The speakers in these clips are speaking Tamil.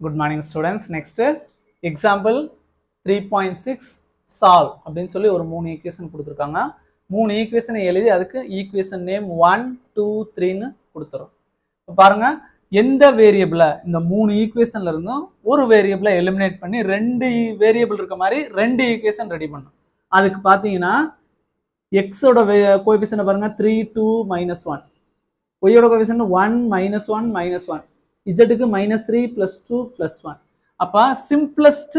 Good morning students. Next example 3.6 solve அப்படின்னு சொல்லி ஒரு மூணு ஈக்குவேஷன் கொடுத்துருக்காங்க. மூணு ஈக்குவேஷனை எழுதி அதுக்கு ஈக்குவேஷன் நேம் 1, 2, 3ன்னு கொடுத்துரும். இப்போ பாருங்க, எந்த வேரியபிளை இந்த மூணு ஈக்குவேஷன்ல இருந்தும் ஒரு வேரியபிளை எலிமினேட் பண்ணி ரெண்டு வேரியபிள் இருக்க மாதிரி ரெண்டு ஈக்குவேஷன் ரெடி பண்ணும். அதுக்கு பார்த்தீங்கன்னா எக்ஸோட கோஎஃபிஷியன்ட் பாருங்க 3, 2, -1. ஒய்யோட கோஎஃபிஷியன்ட் 1, -1, -1. இஜெட்டுக்கு -3 +2 +1. அப்போ சிம்பிளஸ்ட்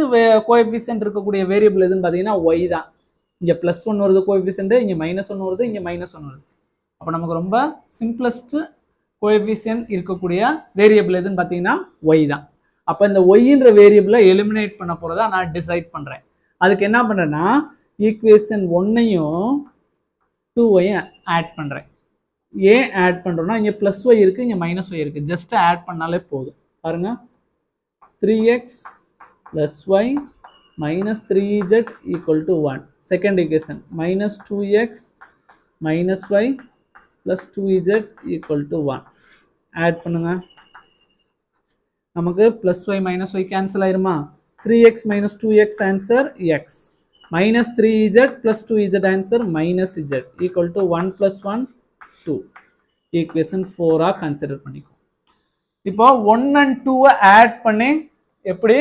கோஎஃபிஷியன்ட் இருக்கக்கூடிய வேரியபிள் எதுன்னு பார்த்தீங்கன்னா ஒய் தான். இங்கே +1 வருது கோஎஃபிஷியன்ட், இங்கே -1 வருது, இங்கே -1 வருது. அப்போ நமக்கு ரொம்ப சிம்பிளஸ்ட் கோஎஃபிஷியன்ட் இருக்கக்கூடிய வேரியபிள் எதுன்னு பார்த்தீங்கன்னா ஒய் தான். அப்போ இந்த ஒய்ன்ற வேரியபிளை எலிமினேட் பண்ண போகிறதா நான் டிசைட் பண்ணுறேன். அதுக்கு என்ன பண்ணுறேன்னா ஈக்குவேஷன் 1ஐயும் 2ஐயும் ஆட் பண்ணுறேன். ஏன் ஆட் பண்ணுறோம்னா இங்கே +y இருக்குது, இங்கே -y இருக்குது. ஜஸ்ட் ஆட் பண்ணாலே போதும். பாருங்க, 3x + y - 3z = 1. Second equation -2x - y + 2z = 1. Add பண்ணுங்க. நமக்கு +y -y கேன்சல் ஆயிருமா? 3x - 2x answer x. -3z + 2z answer -z = 1 + 1 2. Equation 4 consider பண்ணிக்கும். இப்போ 1 and 2 ஆட் பண்ணி எப்படி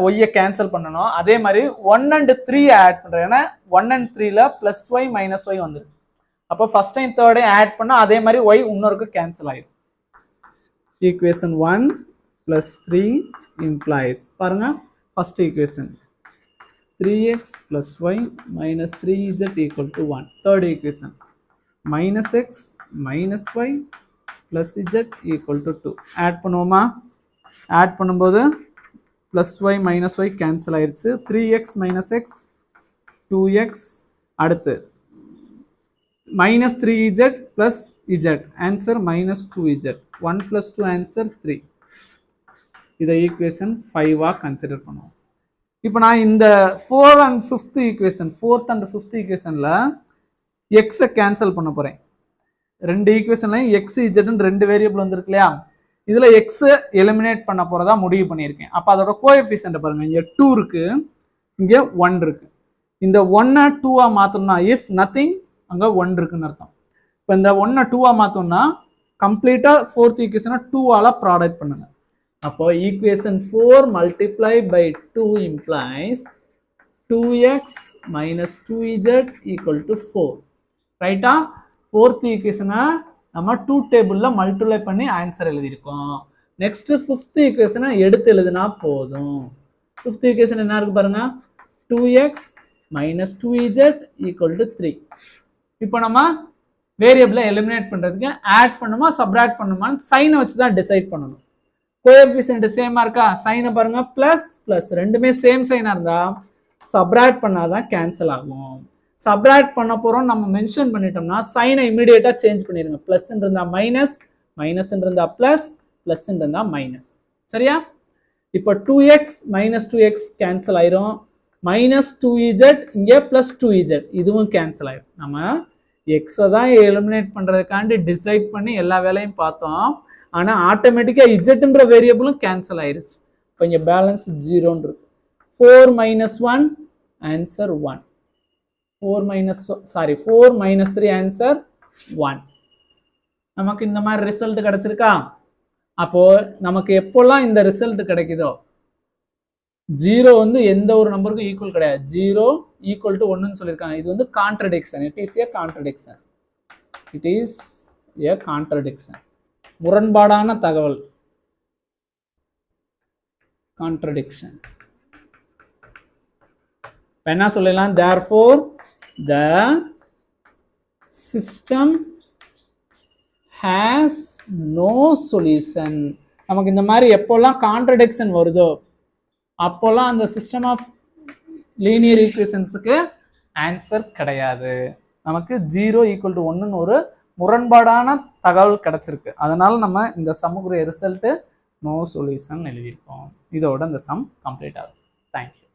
ஒய்யை கேன்சல் பண்ணணும், அதே மாதிரி 1 and 3 ஆட் பண்றேன். ஏன்னா 1 and 3ல +y -y வந்துருக்கு. அப்போ ஃபர்ஸ்ட் டைம் தேர்டையும் ஆட் பண்ணா அதே மாதிரி ஒய் இன்னொருக்கு கேன்சல் ஆயிடும். ஈக்குவேஷன் 1 + 3 implies பாருங்க, first equation 3x + y - 3z = 1. Third equation -x - y + z = 2. Add பண்ணுவோமா? ஆட் பண்ணும்போது +y - y கேன்சல் ஆயிடுச்சு. 3x - x 2x. அடுத்து -3z + z answer -2z. 1 + 2 answer 3. இதை ஈக்குவேஷன் 5 கன்சிடர் பண்ணுவோம். இப்போ நான் இந்த 4th and 5th ஈக்குவேஷன்ல எக்ஸை கேன்சல் பண்ண போறேன். ரெண்டு ஈக்குவேஷன்லையும் எக்ஸ் இஜெட்னு ரெண்டு வேரியபிள் வந்துருக்கு இல்லையா? இதுல எக்ஸ் எலிமினேட் பண்ண போறதா முடிவு பண்ணியிருக்கேன். அப்போ அதோட கோஎஃபிஷியன்ட் பாருங்க, இங்க 2 இருக்கு, இங்க 1 இருக்கு. இந்த 1 2 மாத்தணும்னா இஃப் நத்திங் அங்க 1 இருக்குன்னு அர்த்தம். இப்போ இந்த 1 2 மாத்தணும்னா கம்ப்ளீட்டா 4th ஈக்குவேஷனை 2 ப்ராடக்ட் பண்ணுங்க. அப்போ equation 4 multiplied by 2 implies 2x - 2z = 4. ரைட்டா? 4th ஈக்குவேஷனை நம்ம 2 டேபிள்ல மல்டிப்ளை பண்ணி ஆன்சர் எழுதியிருக்கோம். நெக்ஸ்ட் 5th ஈக்குவேஷனை எடுத்து எழுதினா போதும். 5th ஈக்குவேஷன் என்ன இருக்கு பாருங்க, 2x - 2z = 3. இப்போ நம்ம வேரியபிளை எலிமினேட் பண்றதுக்கு ஆட் பண்ணுமா சப்ராக்ட் பண்ணுமான்னு சைனை வச்சு தான் டிசைட் பண்ணணும். கோஎஃபிஷியன்ட் சேமா இருக்கா? சைனை பாருங்க, பிளஸ் ரெண்டுமே சேம் சைனா இருந்தா சப்ராக்ட் பண்ணாதான் கேன்சல் ஆகும். சப்ராக்ட் பண்ண போறோம் நம்ம மென்ஷன் பண்ணிட்டோம்னா சைனை இமிடியேட்டா சேஞ்ச் பண்ணிருங்க. பிளஸ் இருந்தா மைனஸ், மைனஸ் இருந்தா பிளஸ், பிளஸ் இருந்தா மைனஸ். சரியா? இப்போ 2x - 2x கேன்சல் ஆயிரும். -2z இங்கே +2z இதுவும் கேன்சல் ஆயிரும். நம்ம எக்ஸை தான் எலிமினேட் பண்றதுக்காண்டி டிசைட் பண்ணி எல்லா வேலையும் பார்த்தோம். ஆனா ஆட்டோமேட்டிக்கா இஜெட்ன்ற வேரியபிளும் கேன்சல் ஆயிருச்சு. இப்போ இங்க பேலன்ஸ் 0 இருக்கு. 4 - 1 ஆன்சர் 1. 4 - 3 ஆன்சர் 1. நமக்கு இந்த மாதிரி ரிசல்ட் கிடைச்சிருக்கா? அப்போ நமக்கு எப்போல்லாம் இந்த ரிசல்ட் கிடைக்குதோ 0 வந்து எந்த ஒரு நம்பருக்கும் ஈக்குவல் கிடையாது. 0 = 1ன்னு சொல்லியிருக்காங்க. இது வந்து contradiction. It is a contradiction. முரண்பாடான தகவல், கான்ட்ரடிக்ஷன். என்ன சொல்லலாம்? therefore the system has no solution. நமக்கு இந்த மாதிரி எப்போல்லாம் கான்ட்ரடிக்ஷன் வருதோ அப்போல்லாம் அந்த சிஸ்டம் ஆஃப் லீனியர் ஈக்குவேஷன்ஸுக்கு ஆன்சர் கிடையாது. நமக்கு 0 = 1ன்னு ஒரு முரண்பாடான தகவல் கிடைச்சிருக்கு. அதனால நம்ம இந்த சம்முக்குரிய ரிசல்ட் நோ சொல்யூஷன் எழுதியிருக்கோம். இதோட இந்த சம் கம்ப்ளீட் ஆகும். தேங்க்யூ.